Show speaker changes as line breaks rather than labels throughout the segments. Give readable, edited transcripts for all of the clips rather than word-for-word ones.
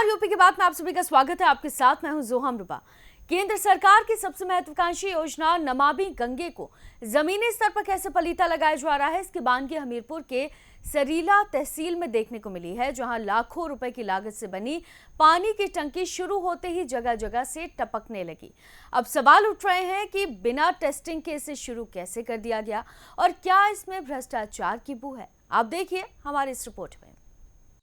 नमस्कार, यूपी की बात में आप सभी का स्वागत है। आपके साथ मैं हूं जोहम रुबा। केंद्र सरकार की सबसे महत्वाकांक्षी योजना नमामि गंगे को जमीनी स्तर पर कैसे पलीता लगाया जा रहा है, इसकी बानगी हमीरपुर के सरीला तहसील में देखने को मिली है, जहां लाखों रुपए की लागत से बनी पानी की टंकी शुरू होते ही जगह जगह से टपकने लगी। अब सवाल उठ रहे हैं कि बिना टेस्टिंग के इसे शुरू कैसे कर दिया गया और क्या इसमें भ्रष्टाचार की बू है। आप देखिए हमारी इस रिपोर्ट में।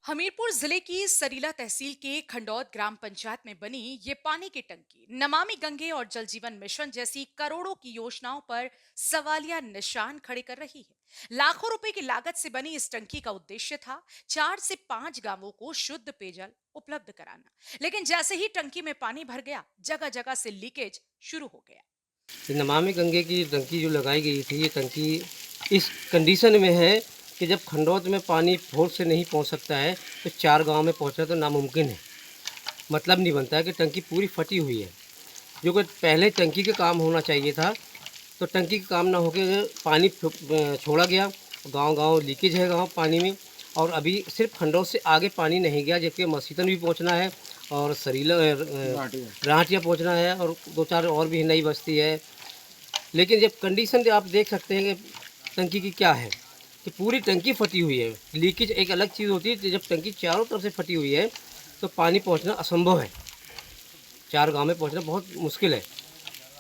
हमीरपुर जिले की सरीला तहसील के खंडौत ग्राम पंचायत में बनी ये पानी की टंकी नमामि गंगे और जल जीवन मिशन जैसी करोड़ों की योजनाओं पर सवालिया निशान खड़े कर रही है। लाखों रुपए की लागत से बनी इस टंकी का उद्देश्य था 4 से 5 गांवों को शुद्ध पेयजल उपलब्ध कराना, लेकिन जैसे ही टंकी में पानी भर गया, जगह जगह से लीकेज शुरू हो गया।
ये नमामि गंगे की टंकी जो लगाई गई थी, ये टंकी इस कंडीशन में है कि जब खंडौत में पानी फोर्स से नहीं पहुंच सकता है तो 4 गांव में पहुंचना तो नामुमकिन है। मतलब नहीं बनता है कि टंकी पूरी फटी हुई है। जो कि पहले टंकी का काम होना चाहिए था, तो टंकी का काम ना होकर पानी छोड़ा गया। गांव-गांव लीकेज है गांव पानी में, और अभी सिर्फ खंडौत से आगे पानी नहीं गया, जबकि मसीतन भी पहुँचना है और सरीला राहटिया पहुँचना है और 2-4 और भी नई बस्ती है। लेकिन जब कंडीशन आप देख सकते हैं कि टंकी की क्या है कि पूरी टंकी फटी हुई है। लीकेज एक अलग चीज़ होती है, जब टंकी चारों तरफ से फटी हुई है तो पानी पहुंचना असंभव है। 4 गांव में पहुंचना बहुत मुश्किल है।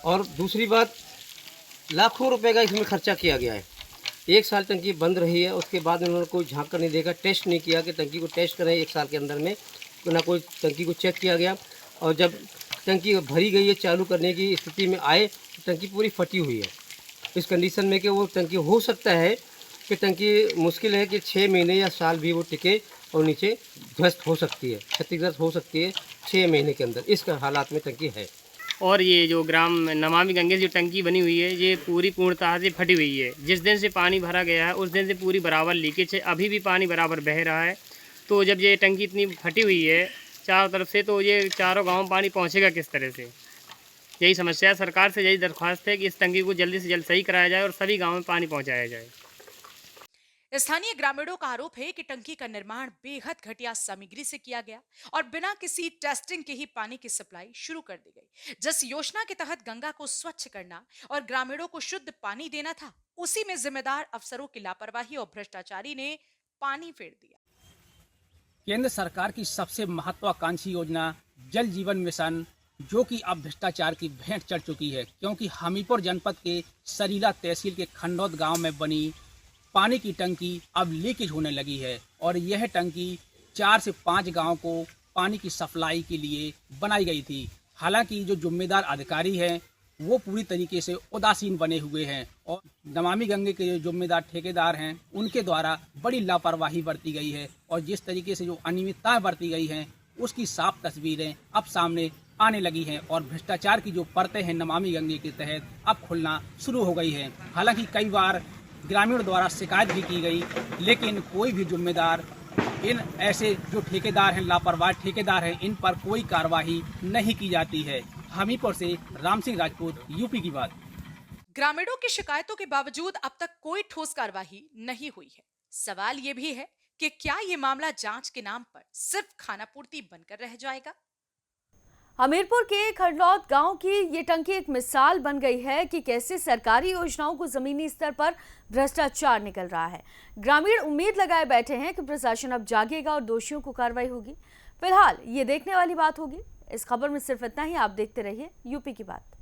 और दूसरी बात, लाखों रुपए का इसमें खर्चा किया गया है। 1 साल टंकी बंद रही है, उसके बाद उन्होंने कोई झाँक कर नहीं देखा, टेस्ट नहीं किया कि टंकी को टेस्ट करें 1 साल के अंदर में, तो ना कोई टंकी को चेक किया गया। और जब टंकी भरी गई है, चालू करने की स्थिति में आए तो टंकी पूरी फटी हुई है। इस कंडीशन में कि वो टंकी हो सकता है कि टंकी मुश्किल है कि 6 महीने या साल भी वो टिके और नीचे ध्वस्त हो सकती है, क्षतिग्रस्त हो सकती है 6 महीने के अंदर। इस हालात में टंकी है।
और ये जो ग्राम नमामि गंगे से जो टंकी बनी हुई है, ये पूरी पूर्णतः से फटी हुई है। जिस दिन से पानी भरा गया है उस दिन से पूरी बराबर लीकेज है, अभी भी पानी बराबर बह रहा है। तो जब ये टंकी इतनी फटी हुई है चारों तरफ से, तो ये चारों गाँव में पानी पहुँचेगा किस तरह से? यही समस्या है। सरकार से यही दरख्वास्त है कि इस टंकी को जल्दी से जल्द सही कराया जाए और सभी गाँव में पानी पहुँचाया जाए।
स्थानीय ग्रामीणों का आरोप है कि टंकी का निर्माण बेहद घटिया सामग्री से किया गया और बिना किसी टेस्टिंग के ही पानी की सप्लाई शुरू कर दी गई। जिस योजना के तहत गंगा को स्वच्छ करना और ग्रामीणों को शुद्ध पानी देना था, उसी में जिम्मेदार अफसरों की लापरवाही और भ्रष्टाचारी ने पानी फेर दिया।
केंद्र सरकार की सबसे महत्वाकांक्षी योजना जल जीवन मिशन, जो कि अब भ्रष्टाचार की भेंट चढ़ चुकी है, क्योंकि हमीरपुर जनपद के सरीला तहसील के खंडौत गांव में बनी पानी की टंकी अब लीकेज होने लगी है। और यह टंकी 4 से 5 गांव को पानी की सप्लाई के लिए बनाई गई थी। हालांकि जो जिम्मेदार अधिकारी हैं वो पूरी तरीके से उदासीन बने हुए हैं, और नमामि गंगे के जो जिम्मेदार ठेकेदार हैं उनके द्वारा बड़ी लापरवाही बरती गई है। और जिस तरीके से जो अनियमितताएं बरती गई हैं उसकी साफ तस्वीरें अब सामने आने लगी हैं, और भ्रष्टाचार की जो परतें हैं नमामि गंगे के तहत अब खुलना शुरू हो गई हैं। हालांकि कई बार ग्रामीणों द्वारा शिकायत भी की गई, लेकिन कोई भी जिम्मेदार, इन ऐसे जो ठेकेदार हैं, लापरवाह ठेकेदार हैं, इन पर कोई कार्रवाई नहीं की जाती है। हमीरपुर से राम सिंह राजपूत, यूपी की बात।
ग्रामीणों की शिकायतों के बावजूद अब तक कोई ठोस कार्रवाई नहीं हुई है। सवाल ये भी है कि क्या ये मामला जांच के नाम पर सिर्फ खानापूर्ति बनकर रह जाएगा?
हमीरपुर के खंडौत गांव की ये टंकी एक मिसाल बन गई है कि कैसे सरकारी योजनाओं को जमीनी स्तर पर भ्रष्टाचार निकल रहा है। ग्रामीण उम्मीद लगाए बैठे हैं कि प्रशासन अब जागेगा और दोषियों को कार्रवाई होगी। फिलहाल ये देखने वाली बात होगी। इस खबर में सिर्फ इतना ही। आप देखते रहिए यूपी की बात।